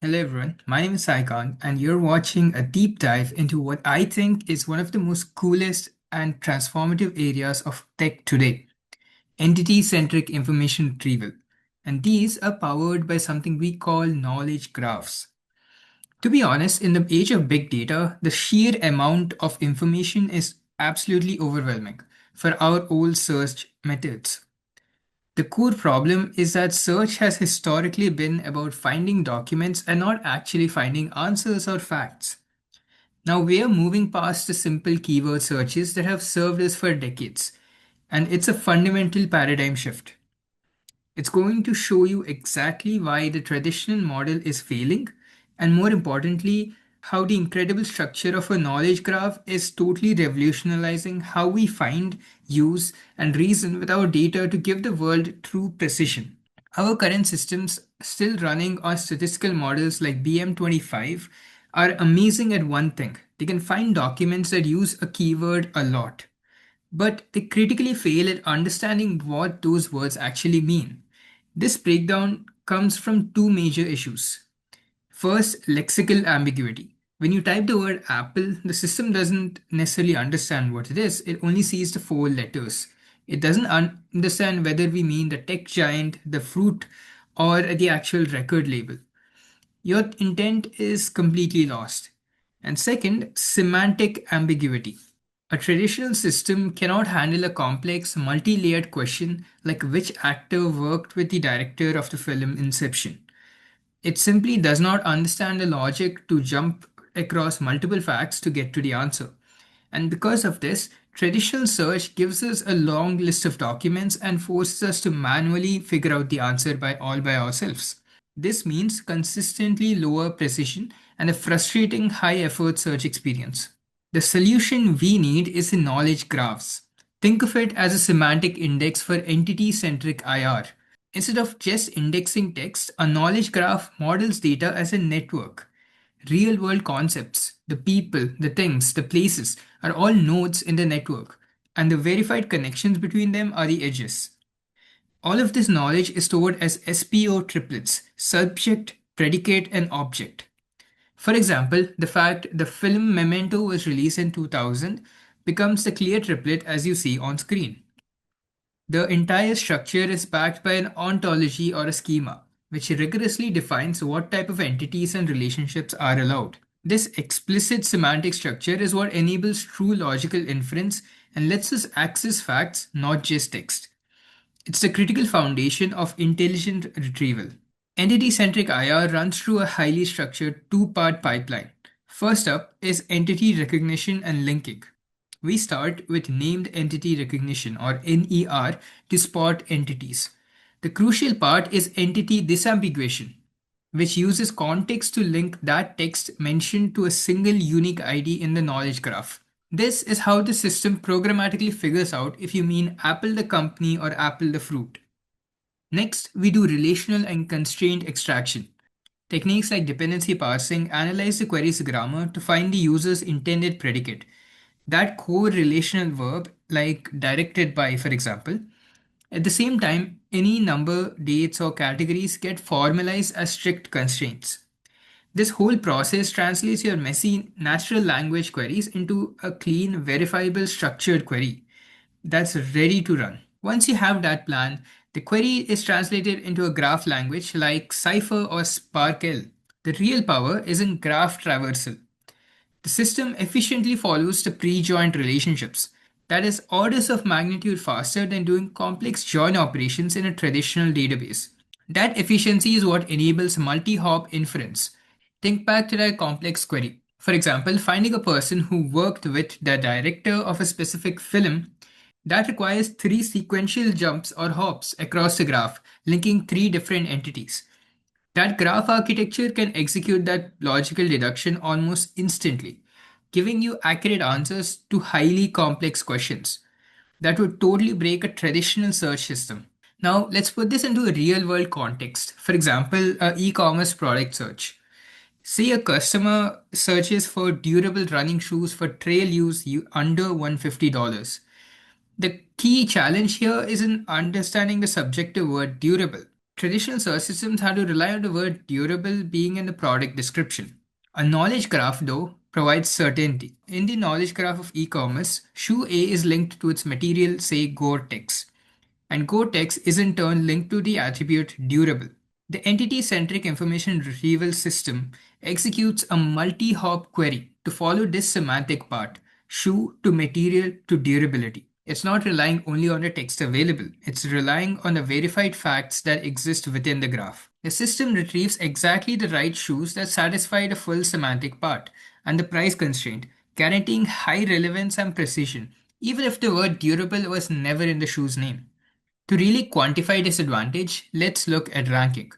Hello everyone, my name is Saikon, and you're watching a deep dive into what I think is one of the most coolest and transformative areas of tech today, entity-centric information retrieval. And these are powered by something we call knowledge graphs. To be honest, in the age of big data, the sheer amount of information is absolutely overwhelming for our old search methods. The core problem is that search has historically been about finding documents and not actually finding answers or facts. Now we are moving past the simple keyword searches that have served us for decades, and it's a fundamental paradigm shift. It's going to show you exactly why the traditional model is failing, and more importantly, how the incredible structure of a knowledge graph is totally revolutionizing how we find, use, and reason with our data to give the world true precision. Our current systems, still running on statistical models like BM25, are amazing at one thing. They can find documents that use a keyword a lot, but they critically fail at understanding what those words actually mean. This breakdown comes from two major issues. First, lexical ambiguity. When you type the word apple, the system doesn't necessarily understand what it is, it only sees the four letters. It doesn't understand whether we mean the tech giant, the fruit, or the actual record label. Your intent is completely lost. And second, semantic ambiguity. A traditional system cannot handle a complex, multi layered question like which actor worked with the director of the film Inception. It simply does not understand the logic to jump across multiple facts to get to the answer. And because of this, traditional search gives us a long list of documents and forces us to manually figure out the answer by ourselves. This means consistently lower precision and a frustrating high effort search experience. The solution we need is in knowledge graphs. Think of it as a semantic index for entity centric IR. Instead of just indexing text, a knowledge graph models data as a network. Real world concepts, the people, the things, the places are all nodes in the network, and the verified connections between them are the edges. All of this knowledge is stored as SPO triplets subject, predicate, and object. For example, the fact the film Memento was released in 2000 becomes the clear triplet as you see on screen. The entire structure is backed by an ontology or a schema, which rigorously defines what type of entities and relationships are allowed. This explicit semantic structure is what enables true logical inference and lets us access facts, not just text. It's the critical foundation of intelligent retrieval. Entity centric IR runs through a highly structured two-part pipeline. First up is entity recognition and linking. We start with named entity recognition or NER to spot entities. The crucial part is entity disambiguation, which uses context to link that text mentioned to a single unique ID in the knowledge graph. This is how the system programmatically figures out if you mean Apple the company or Apple the fruit. Next, we do relational and constraint extraction. Techniques like dependency parsing analyze the query's grammar to find the user's intended predicate. That core relational verb, like directed by, for example. At the same time, any number, dates, or categories get formalized as strict constraints. This whole process translates your messy natural language queries into a clean, verifiable, structured query that's ready to run. Once you have that plan, the query is translated into a graph language like Cypher or Sparkle. The real power is in graph traversal. The system efficiently follows the pre-joint relationships. That is orders of magnitude faster than doing complex join operations in a traditional database. That efficiency is what enables multi-hop inference. Think back to that complex query. For example, finding a person who worked with the director of a specific film that requires three sequential jumps or hops across the graph, linking three different entities. That graph architecture can execute that logical deduction almost instantly, giving you accurate answers to highly complex questions that would totally break a traditional search system. Now, let's put this into a real world context. For example, a e-commerce product search. Say a customer searches for durable running shoes for trail use under $150. The key challenge here is in understanding the subjective word durable. Traditional search systems had to rely on the word durable being in the product description. A knowledge graph, though, provides certainty. In the knowledge graph of e commerce, shoe A is linked to its material, say Gore-Tex, and Gore-Tex is in turn linked to the attribute durable. The entity-centric information retrieval system executes a multi-hop query to follow this semantic part, shoe to material to durability. It's not relying only on the text available, it's relying on the verified facts that exist within the graph. The system retrieves exactly the right shoes that satisfy the full semantic part and the price constraint, guaranteeing high relevance and precision, even if the word durable was never in the shoe's name. To really quantify this advantage, let's look at ranking.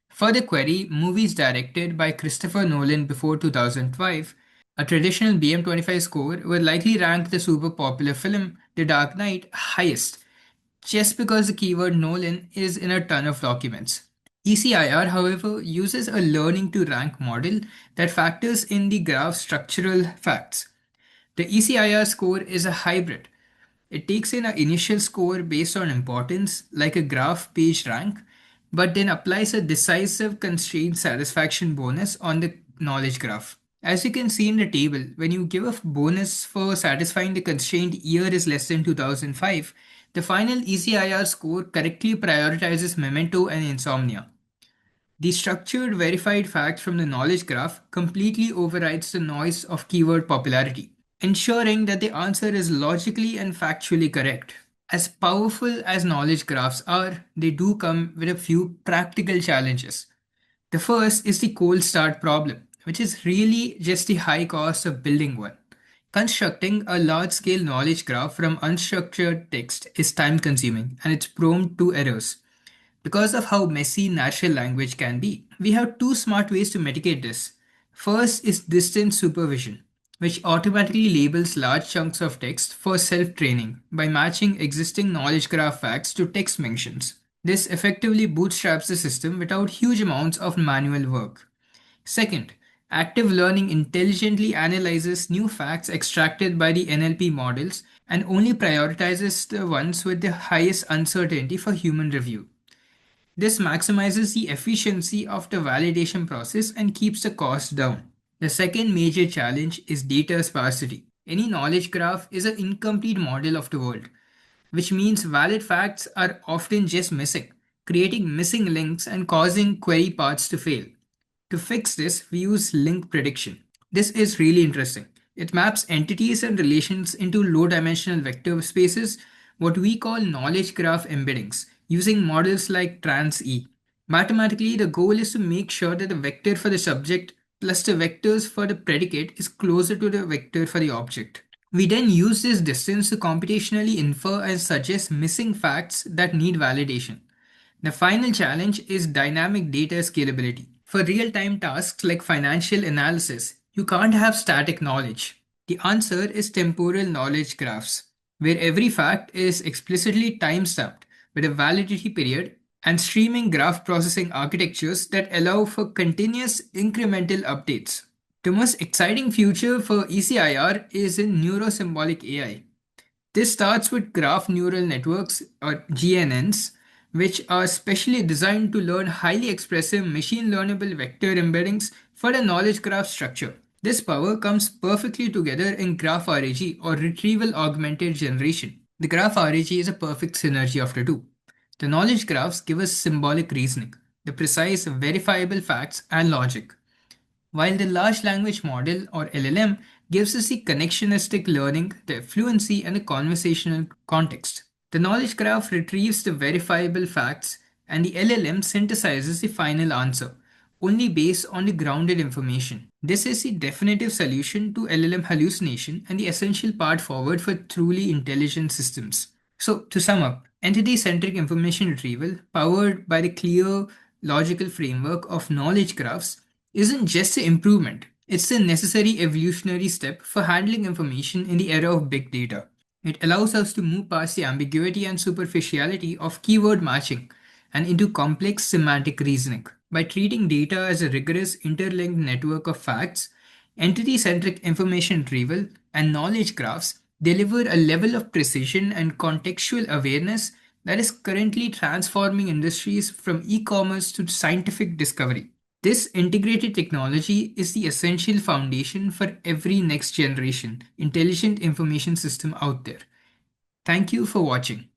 For the query, movies directed by Christopher Nolan before 2005, a traditional BM25 score would likely rank the super popular film The Dark Knight highest, just because the keyword Nolan is in a ton of documents. ECIR, however, uses a learning to rank model that factors in the graph's structural facts. The ECIR score is a hybrid. It takes in an initial score based on importance, like a graph page rank, but then applies a decisive constraint satisfaction bonus on the knowledge graph. As you can see in the table, when you give a bonus for satisfying the constraint year is less than 2005, the final ECIR score correctly prioritizes memento and insomnia. The structured verified facts from the knowledge graph completely overrides the noise of keyword popularity, ensuring that the answer is logically and factually correct. As powerful as knowledge graphs are, they do come with a few practical challenges. The first is the cold start problem, which is really just the high cost of building one. Constructing a large scale knowledge graph from unstructured text is time consuming and it's prone to errors because of how messy natural language can be. We have two smart ways to mitigate this. First is distance supervision, which automatically labels large chunks of text for self training by matching existing knowledge graph facts to text mentions. This effectively bootstraps the system without huge amounts of manual work. Second, active learning intelligently analyzes new facts extracted by the NLP models and only prioritizes the ones with the highest uncertainty for human review. This maximizes the efficiency of the validation process and keeps the cost down. The second major challenge is data sparsity. Any knowledge graph is an incomplete model of the world, which means valid facts are often just missing, creating missing links and causing query paths to fail. To fix this, we use link prediction. This is really interesting. It maps entities and relations into low dimensional vector spaces, what we call knowledge graph embeddings, using models like TransE. Mathematically, the goal is to make sure that the vector for the subject plus the vectors for the predicate is closer to the vector for the object. We then use this distance to computationally infer and suggest missing facts that need validation. The final challenge is dynamic data scalability. For real time tasks like financial analysis, you can't have static knowledge. The answer is temporal knowledge graphs, where every fact is explicitly time stamped with a validity period and streaming graph processing architectures that allow for continuous incremental updates. The most exciting future for ECIR is in neurosymbolic AI. This starts with graph neural networks or GNNs, which are specially designed to learn highly expressive machine learnable vector embeddings for a knowledge graph structure. This power comes perfectly together in graph RAG or retrieval augmented generation. The graph RAG is a perfect synergy of the two. The knowledge graphs give us symbolic reasoning, the precise verifiable facts and logic, while the large language model or LLM gives us the connectionistic learning, the fluency, and the conversational context. The knowledge graph retrieves the verifiable facts, and the LLM synthesizes the final answer, only based on the grounded information. This is the definitive solution to LLM hallucination and the essential path forward for truly intelligent systems. So, to sum up, entity centric information retrieval, powered by the clear logical framework of knowledge graphs, isn't just an improvement, it's a necessary evolutionary step for handling information in the era of big data. It allows us to move past the ambiguity and superficiality of keyword matching and into complex semantic reasoning. By treating data as a rigorous interlinked network of facts, entity centric information retrieval and knowledge graphs deliver a level of precision and contextual awareness that is currently transforming industries from e commerce to scientific discovery. This integrated technology is the essential foundation for every next generation intelligent information system out there. Thank you for watching.